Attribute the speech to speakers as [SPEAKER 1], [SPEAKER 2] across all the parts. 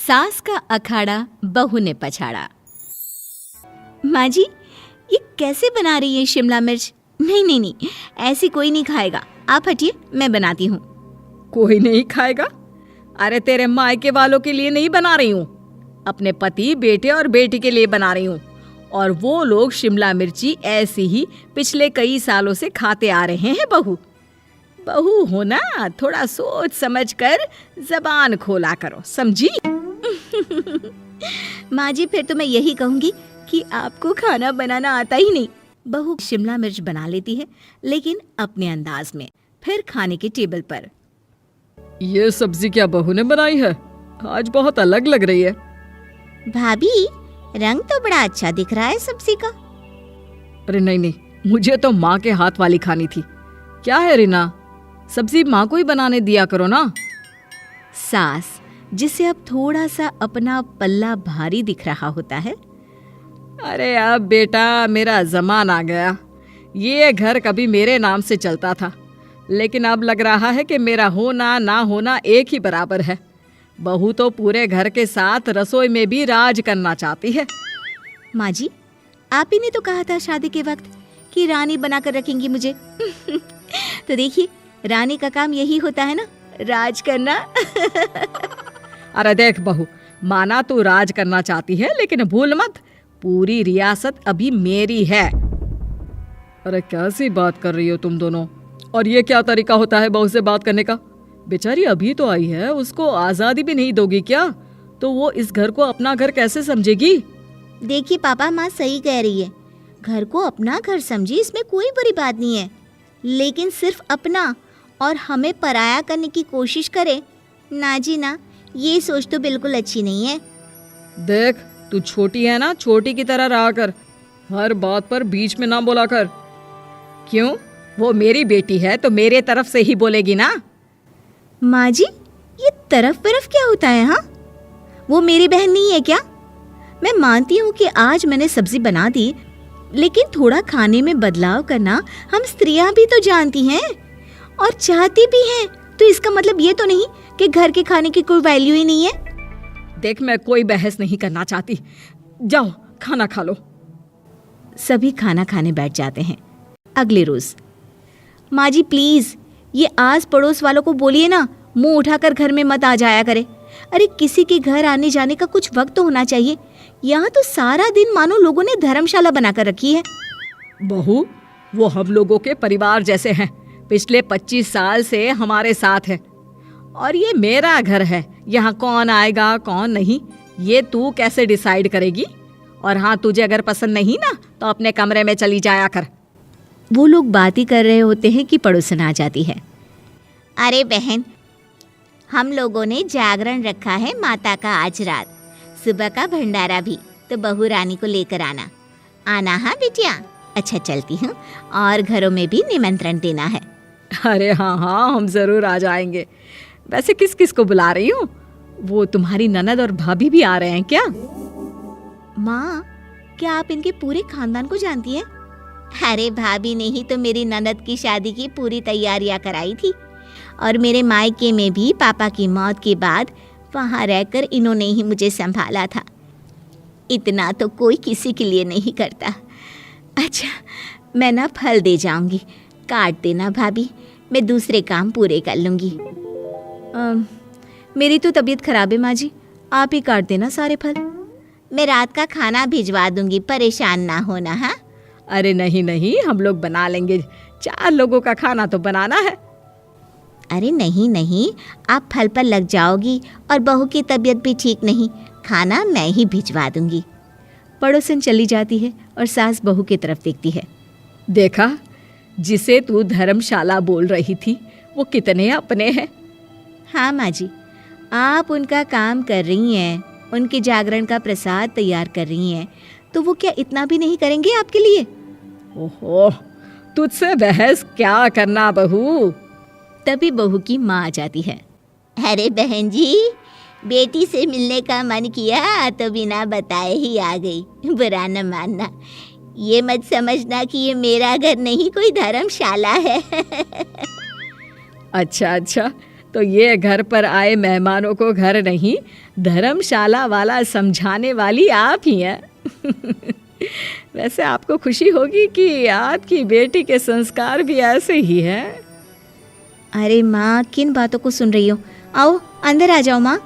[SPEAKER 1] सास का अखाड़ा बहू ने पछाड़ा। माँ जी, ये कैसे बना रही है शिमला मिर्च? नहीं नहीं नहीं, ऐसी कोई नहीं खाएगा। आप हटिए, मैं बनाती हूँ।
[SPEAKER 2] कोई नहीं खाएगा? अरे तेरे मायके वालों के लिए नहीं बना रही हूँ, अपने पति, बेटे और बेटी के लिए बना रही हूँ। और वो लोग शिमला मिर्ची ऐसी ही पिछले कई सालों से खाते आ रहे हैं। बहू बहू हो ना, थोड़ा सोच समझ कर जबान खोला करो, समझी?
[SPEAKER 1] माँ जी, फिर तो मैं यही कहूँगी कि आपको खाना बनाना आता ही नहीं। बहू शिमला मिर्च बना लेती है, लेकिन अपने अंदाज में। फिर खाने के टेबल पर,
[SPEAKER 2] ये सब्जी क्या बहू ने बनाई है? आज बहुत अलग लग रही है।
[SPEAKER 1] भाभी, रंग तो बड़ा अच्छा दिख रहा है सब्जी का।
[SPEAKER 2] अरे नहीं नहीं, मुझे तो माँ के हाथ वाली खानी थी। क्या है रीना, सब्जी माँ को ही बनाने दिया करो ना।
[SPEAKER 1] सास, जिसे अब थोड़ा सा अपना पल्ला भारी दिख रहा होता है।
[SPEAKER 2] अरे अब बेटा मेरा जमाना आ गया। ये घर कभी मेरे नाम से चलता था, लेकिन अब लग रहा है कि मेरा होना ना होना एक ही बराबर है। बहू तो पूरे घर के साथ रसोई में भी राज करना चाहती है।
[SPEAKER 1] माँ जी, आप ही ने तो कहा था शादी के वक्त कि रानी बनाकर रखेंगी मुझे। तो देखिए, रानी का काम यही होता है ना, राज करना।
[SPEAKER 2] अरे देख बहू, माना तू राज करना चाहती है, लेकिन भूल मत, पूरी रियासत अभी मेरी है। अरे कैसी बात कर रही हो तुम दोनों? और ये क्या तरीका होता है बहू से बात करने का? बेचारी अभी तो आई है, उसको आजादी भी नहीं दोगी क्या? तो वो इस घर को अपना घर कैसे समझेगी?
[SPEAKER 1] देखिए पापा, माँ सही कह रही है। घर को अपना घर समझी, इसमें कोई बुरी बात नहीं है। लेकिन सिर्फ अपना और हमें पराया करने की कोशिश करे ना जी ना, ये सोच तो बिल्कुल अच्छी नहीं है।
[SPEAKER 2] देख, तू छोटी है ना, छोटी की तरह रहा कर। हर बात पर बीच में ना बोला कर। क्यों? वो मेरी बेटी है तो मेरे तरफ से ही बोलेगी ना।
[SPEAKER 1] माँ जी, ये तरफ क्या होता है? हाँ, वो मेरी बहन नहीं है क्या? मैं मानती हूँ कि आज मैंने सब्जी बना दी, लेकिन थोड़ा खाने में बदलाव करना हम स्त्रियां भी तो जानती हैं और चाहती भी हैं। तो इसका मतलब ये तो नहीं कि घर के खाने की कोई वैल्यू ही नहीं है।
[SPEAKER 2] देख, मैं कोई बहस नहीं करना चाहती, जाओ खाना खा लो।
[SPEAKER 1] सभी खाना खाने बैठ जाते हैं। अगले रोज, माँ जी प्लीज, ये आस पड़ोस वालों को बोलिए ना, मुंह उठाकर घर में मत आ जाया करे। अरे किसी के घर आने जाने का कुछ वक्त तो होना चाहिए। यहाँ तो सारा दिन मानो लोगों ने धर्मशाला बनाकर रखी है।
[SPEAKER 2] बहू, वो हम लोगों के परिवार जैसे हैं, पिछले 25 साल से हमारे साथ है। और ये मेरा घर है, यहाँ कौन आएगा कौन नहीं ये तू कैसे डिसाइड करेगी? और हाँ, तुझे अगर पसंद नहीं ना तो अपने कमरे में चली जाया कर।
[SPEAKER 1] वो लोग बात ही कर रहे होते हैं कि पड़ोसन आ जाती है। अरे बहन, हम लोगों ने जागरण रखा है माता का आज रात, सुबह का भंडारा भी, तो बहू रानी को लेकर आना। आना हाँ बिटिया? अच्छा चलती हूँ, और घरों में भी निमंत्रण देना है।
[SPEAKER 2] अरे हाँ हाँ, हम जरूर आ जाएंगे। वैसे किस किस को बुला रही हूँ? वो तुम्हारी ननद और भाभी भी आ रहे हैं क्या?
[SPEAKER 1] माँ, क्या आप इनके पूरे खानदान को जानती हैं? अरे भाभी ने ही तो मेरी ननद की शादी की पूरी तैयारियां कराई थी, और मेरे मायके में भी पापा की मौत के बाद वहाँ रहकर इन्होंने ही मुझे संभाला था। इतना तो कोई किसी के लिए नहीं करता। अच्छा, मैं ना फल दे जाऊंगी, काट देना भाभी, मैं दूसरे काम पूरे कर लूँगी। मेरी तो तबीयत खराब है माँ जी, आप ही काट देना सारे फल। मैं रात का खाना भिजवा दूंगी, परेशान ना होना। हाँ?
[SPEAKER 2] अरे नहीं नहीं, हम लोग बना लेंगे, 4 लोगों का खाना तो बनाना है।
[SPEAKER 1] अरे नहीं नहीं, आप फल पर लग जाओगी, और बहू की तबीयत भी ठीक नहीं, खाना मैं ही भिजवा दूंगी। पड़ोसन चली जाती है और सास बहू की तरफ देखती है।
[SPEAKER 2] देखा, जिसे तू धर्मशाला बोल रही थी वो कितने अपने हैं।
[SPEAKER 1] हाँ माँ जी, आप उनका काम कर रही हैं, उनके जागरण का प्रसाद तैयार कर रही हैं, तो वो क्या इतना भी नहीं करेंगे आपके लिए?
[SPEAKER 2] ओहो, तुझसे बहस क्या करना बहू।
[SPEAKER 1] तभी बहू की माँ आ जाती है। अरे बहन जी, बेटी से मिलने का मन किया तो बिना बताए ही आ गई, बुरा न मानना। ये मत समझना कि ये मेरा घर नहीं, कोई धर्मशाला है।
[SPEAKER 2] अच्छा अच्छा, तो ये घर पर आए मेहमानों को घर नहीं धर्मशाला वाला समझाने वाली आप ही हैं। वैसे आपको खुशी होगी कि आपकी बेटी के संस्कार भी ऐसे ही हैं।
[SPEAKER 1] अरे माँ, किन बातों को सुन रही हो? आओ अंदर आ जाओ माँ।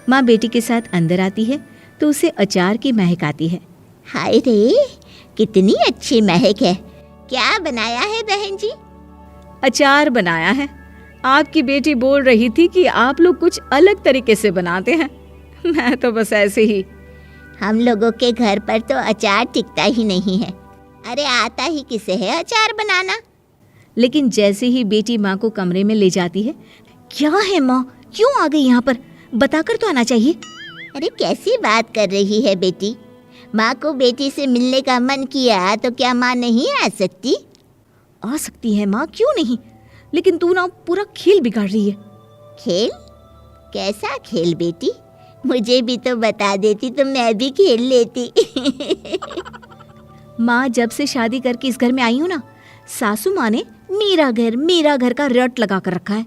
[SPEAKER 1] माँ बेटी के साथ अंदर आती है तो उसे अचार की महक आती है। हाय रे, कितनी अच्छी महक है। क्या बनाया है बहन जी?
[SPEAKER 2] अचार बनाया है। आपकी बेटी बोल रही थी कि आप लोग कुछ अलग तरीके से बनाते हैं। मैं तो बस ऐसे ही।
[SPEAKER 1] हम लोगों के घर पर तो अचार टिकता ही नहीं है। अरे आता ही किसे है अचार बनाना? लेकिन जैसे ही बेटी माँ को कमरे में ले जाती है, क्या है माँ, क्यों आ गई यहाँ पर? बताकर तो आना चाहिए। अरे कैसी बात कर रही है बेटी? माँ को बेटी से मिलने का मन किया तो क्या माँ नहीं आ सकती? आ सकती है माँ, क्यों नहीं, लेकिन तू ना पूरा खेल बिगाड़ रही है। खेल? कैसा खेल बेटी? मुझे भी तो बता देती तो मैं भी खेल लेती। माँ, जब से शादी करके इस घर में आई हूँ ना, सासू माँ ने मेरा घर का रट लगा कर रखा है।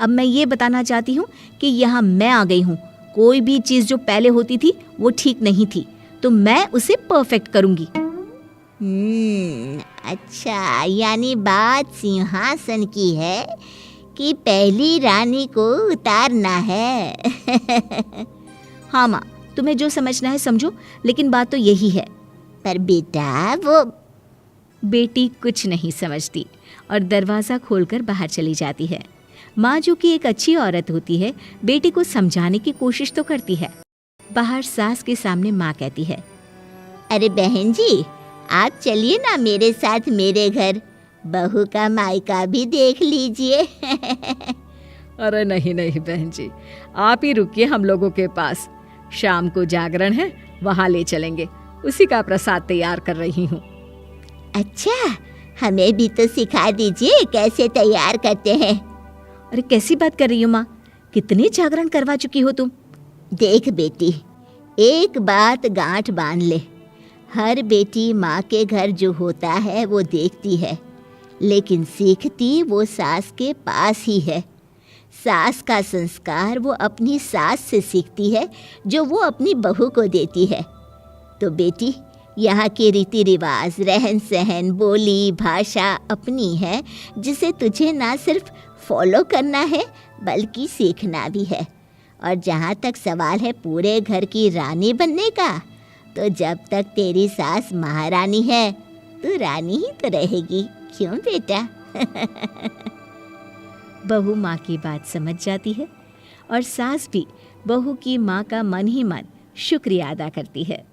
[SPEAKER 1] अब मैं ये बताना चाहती हूँ कि यहाँ मैं आ गई हूँ। कोई भी चीज़ जो पहले होती थी वो ठीक नहीं थी, तो मैं उसे परफेक्ट करूँगी। अच्छा, यानी बात सिंहासन की है कि पहली रानी को उतारना है। हाँ माँ, तुम्हें जो समझना है समझो, लेकिन बात तो यही है। पर बेटा वो... बेटी कुछ नहीं समझती और दरवाज़ा खोलकर बाहर चली जाती है। माँ, जो कि एक अच्छी औरत होती है, बेटी को समझाने की कोशिश तो करती है। बाहर सास के सामने माँ कहती है, अरे बहन जी, आप चलिए ना मेरे साथ मेरे घर, बहू का मायका भी देख लीजिए।
[SPEAKER 2] अरे नहीं नहीं बहन जी, आप ही रुकिए हम लोगों के पास। शाम को जागरण है, वहाँ ले चलेंगे। उसी का प्रसाद तैयार कर रही हूँ।
[SPEAKER 1] अच्छा, हमें भी तो सिखा दीजिए कैसे तैयार करते हैं। अरे कैसी बात कर रही हो माँ, कितने जागरण करवा चुकी हो तुम? देख बेटी, एक बात गांठ बांध ले, हर बेटी माँ के घर जो होता है वो देखती है, लेकिन सीखती वो सास के पास ही है। सास का संस्कार वो अपनी सास से सीखती है, जो वो अपनी बहू को देती है। तो बेटी, यहाँ के रीति रिवाज, रहन सहन, बोली भाषा अपनी है, जिसे तुझे ना सिर्फ फॉलो करना है बल्कि सीखना भी है। और जहाँ तक सवाल है पूरे घर की रानी बनने का, तो जब तक तेरी सास महारानी है, तू रानी ही तो रहेगी। क्यों बेटा? बहू माँ की बात समझ जाती है और सास भी बहू की माँ का मन ही मन शुक्रिया अदा करती है।